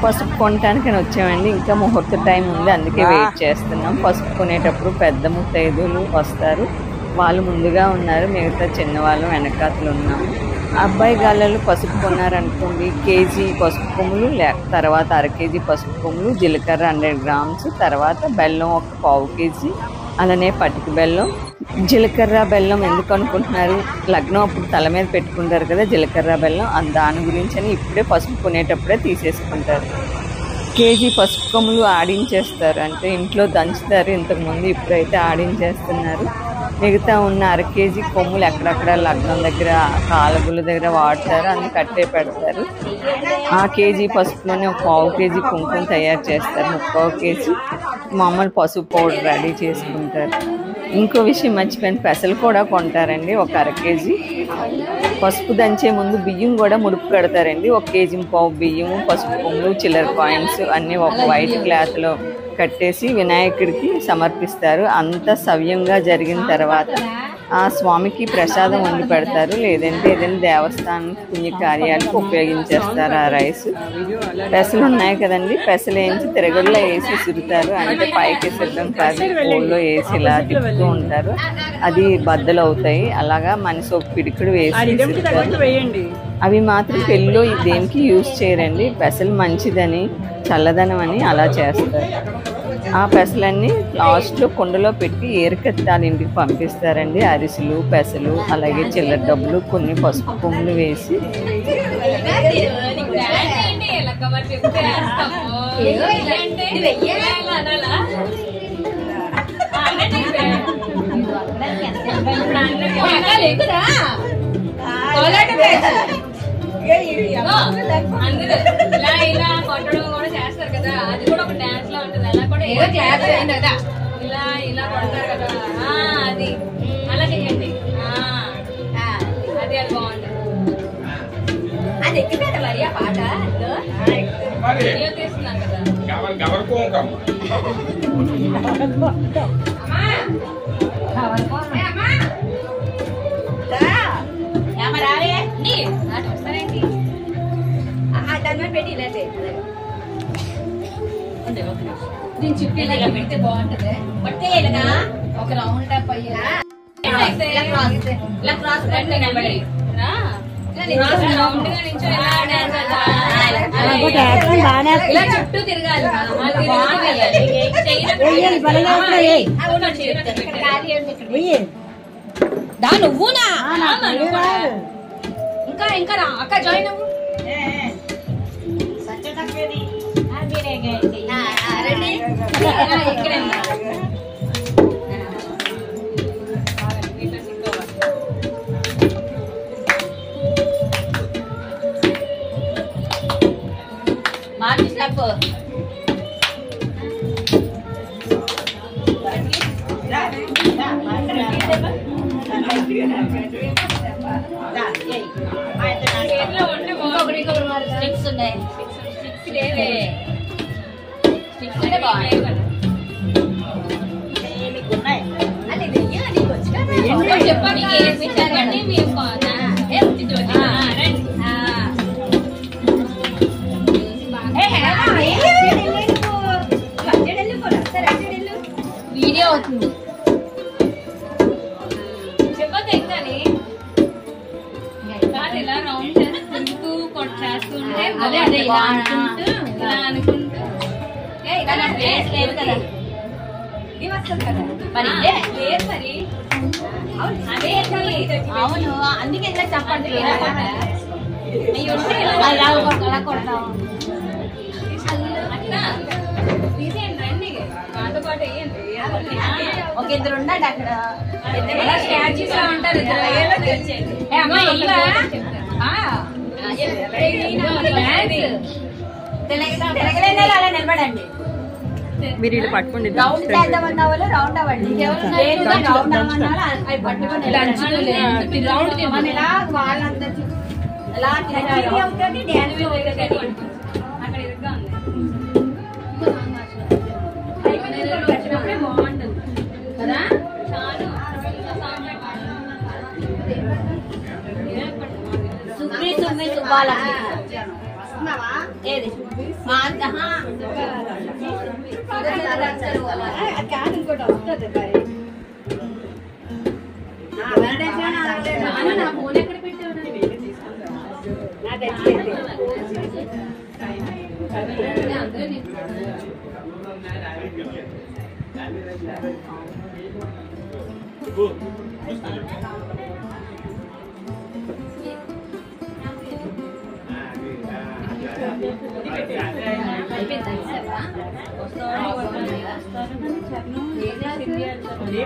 పసుపు కొనటానికి వచ్చామండి. ఇంకా ముహూర్త టైం ఉంది, అందుకే వెయిట్ చేస్తున్నాం. పసుపు కొనేటప్పుడు పెద్ద ముత్తైదులు వస్తారు, వాళ్ళు ముందుగా ఉన్నారు, మిగతా చిన్నవాళ్ళు వెనకాతలు ఉన్నాము. అబ్బాయి గాళ్ళలు పసుపు కొన్నారనుకోండి, కేజీ పసుపు కొమ్ములు, తర్వాత అర కేజీ పసుపు కొమ్ములు, జీలకర్ర 100 గ్రామ్స్, తర్వాత బెల్లం ఒక 1/4 కేజీ, అలానే పటిక బెల్లం. జీలకర్ర బెల్లం ఎందుకు అనుకుంటున్నారు, లగ్నం అప్పుడు తల మీద పెట్టుకుంటారు కదా జీలకర్ర బెల్లం, దాని గురించి అని ఇప్పుడే పసుపు కొనేటప్పుడే తీసేసుకుంటారు. కేజీ పసుపు కొమ్ములు ఆడించేస్తారు, అంటే ఇంట్లో దంచుతారు ఇంతకుముందు, ఇప్పుడైతే ఆడించేస్తున్నారు. మిగతా ఉన్న అర కేజీ కొమ్ములు ఎక్కడక్కడ లగ్నం దగ్గర కాలగుల దగ్గర వాడతారు, అన్ని కట్టే పెడతారు. ఆ కేజీ పసుపులోనే ఒక 1/4 కేజీ కుంకుమ తయారు చేస్తారు, 1/4 కేజీ మామూలు పసుపు పౌడర్ రెడీ చేసుకుంటారు. ఇంకో విషయం మర్చిపోయిన, పెసలు కూడా కొంటారండి, ఒక అర కేజీ. పసుపు దంచే ముందు బియ్యం కూడా ముడుపు కడతారండి, 1 కేజీ 1/4 బియ్యము, పసుపు కొమ్ములు, చిల్లర కాయిన్స్ అన్నీ ఒక వైట్ క్లాత్లో కట్టేసి వినాయకుడికి సమర్పిస్తారు. అంతా సవ్యంగా జరిగిన తర్వాత ఆ స్వామికి ప్రసాదం వండి పెడతారు, లేదంటే ఏదైనా దేవస్థానం పుణ్యకార్యాలకు ఉపయోగించేస్తారు ఆ రైస్. పెసలు ఉన్నాయి కదండి, పెసలు వేయించి తిరగల్లో వేసి సిరుతారు, అంటే పైకి సిద్ధం కాదు, కోళ్ళలో వేసి ఇలా తిప్పుతూ ఉంటారు, అది బద్దలు అవుతాయి. అలాగా మనిషి ఒక పిడికుడు వేసి అవి మాత్రం పెళ్ళిలో దేనికి యూజ్ చేయరండి, పెసలు మంచిదని చల్లదనం అని అలా చేస్తారు. ఆ పెసలన్నీ లాస్ట్లో కుండలో పెట్టి ఏరుకెత్తాలి ఇంటికి పంపిస్తారండి. అరిసెలు, పెసలు, అలాగే చిల్లర డబ్బులు, కొన్ని పసుపు కొమ్ములు వేసి ఇలా కొట్టడం కూడా చేస్తారు కదా, అది కూడా ఒక డాన్స్ లా ఉంటుంది. అలా కూడా ఏదో క్లాస్ అయింది కదా, ఇలా ఇలా కొడతారు కదా, అది అలా చేయండి, అది అది బాగుంటుంది. అది ఎక్కిపోయారు మరి ఆ పాట వీడియో తీస్తున్నాను కదా. వస్తారేంటి దాని పెట్టి ఇలా దీని చుట్టూ ఇలా పెడితే బాగుంటది. పట్టే ఇలాగా ఒక రౌండ్ అప్ అయ్యేలా ఇలా క్రాస్ నిలబడి రౌండ్ గా నించో ఇలా చుట్టూ తిరగాలి. నువ్వునా ఇంకా ఇంకా రా అక్క, జాయిన్ అవ్వు. మార్చి స్లాప్ స్టిక్స్ ఉన్నాయి, స్టిక్స్ లేవే, స్టిక్స్ అంటే బాగున్నాయి. చెప్పండి వీడియో అవుతుంది, చెప్పండి కానీ ఇలా రౌండ్ చేసుకుంటూ చేస్తుంటే అదే అదే ఇలా అనుకుంటూ ఇలా అనుకుంటూ లేదు కదా, ఇది వస్తుంది కదా మరి లేదు మరి. అదే అవును, అందుకే ఇలా చెప్పండి అలా కొడతాం. అట్లా తీసేయండి, రండి మాతో పాటు వేయండి. ఒక ఇద్దరు ఉండండి అక్కడ, స్టాచ్యూస్ లో ఉంటారు. తిరగలేని అలా నిలబడండి, మీరు ఇటు పట్టుకోండి. రౌండ్ చేద్దామన్న వాళ్ళు రౌండ్ అవ్వండి, రౌండ్ అవ్వమన్నా అవి పట్టుకొని ఇలా వాళ్ళందరూ ఎలా అవుతుంది డ్యాన్స్ అక్కడ ఇరుగ్గా ఉంది. పెట్టినప్పుడే బాగుంటుంది కదా. సుబ్బి సుబ్బి సుబ్బాల ఏది ఇంకోటి వస్తుంది మరి నా ఫోన్ ఎక్కడ పెట్టావు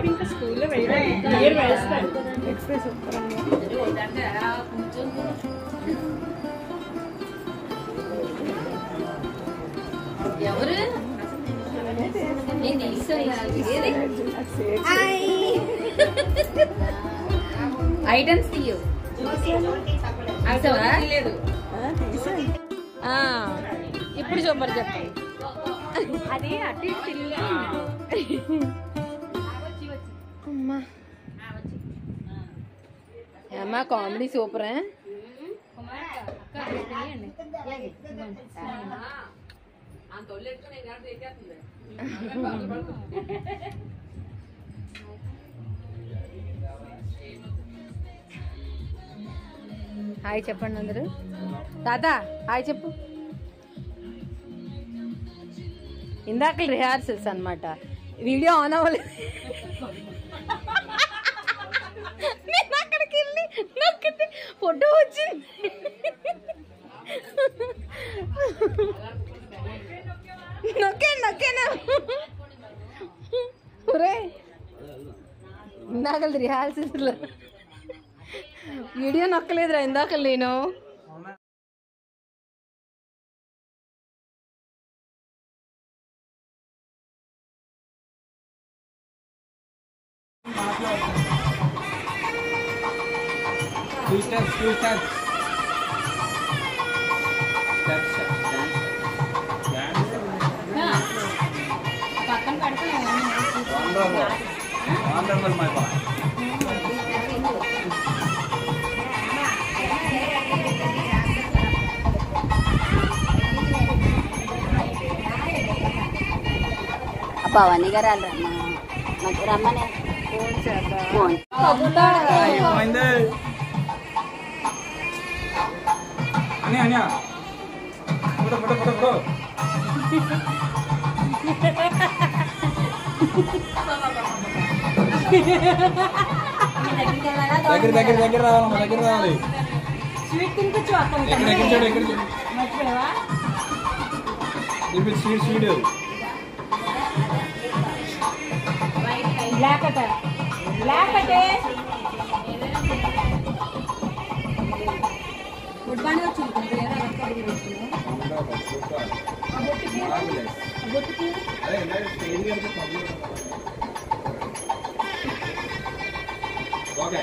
ఇంకా స్కూల్లో ఎక్స్ప్రెస్ ఎవరు ఐటమ్స్ తీయు లేదు ఇప్పుడు చూపరు చెప్పండి అది అటు అమ్మా కామెడీ సూపర్ హాయ్ చెప్పండి అందరూ తాత హాయ్ చెప్పు ఇందాక రిహార్సల్స్ అన్నమాట వీడియో ఆన్ అవ్వలేదు నేను అక్కడికి వెళ్ళి నొక్కితే ఫోటో వచ్చింది నొక్కాను ఒరే ఇందాక రిహార్సల్స్ వీడియో నొక్కలేదురా ఇందాక నేను పక్కన భవానీ గారు రమ్మనే ఫోన్ దగ్గర రావాలి స్వీట్ తినిపించు మర్చిపోయావా స్వీట్ బ్లాక్ అటే ఉడ్బాణి వచ్చింది ఓకే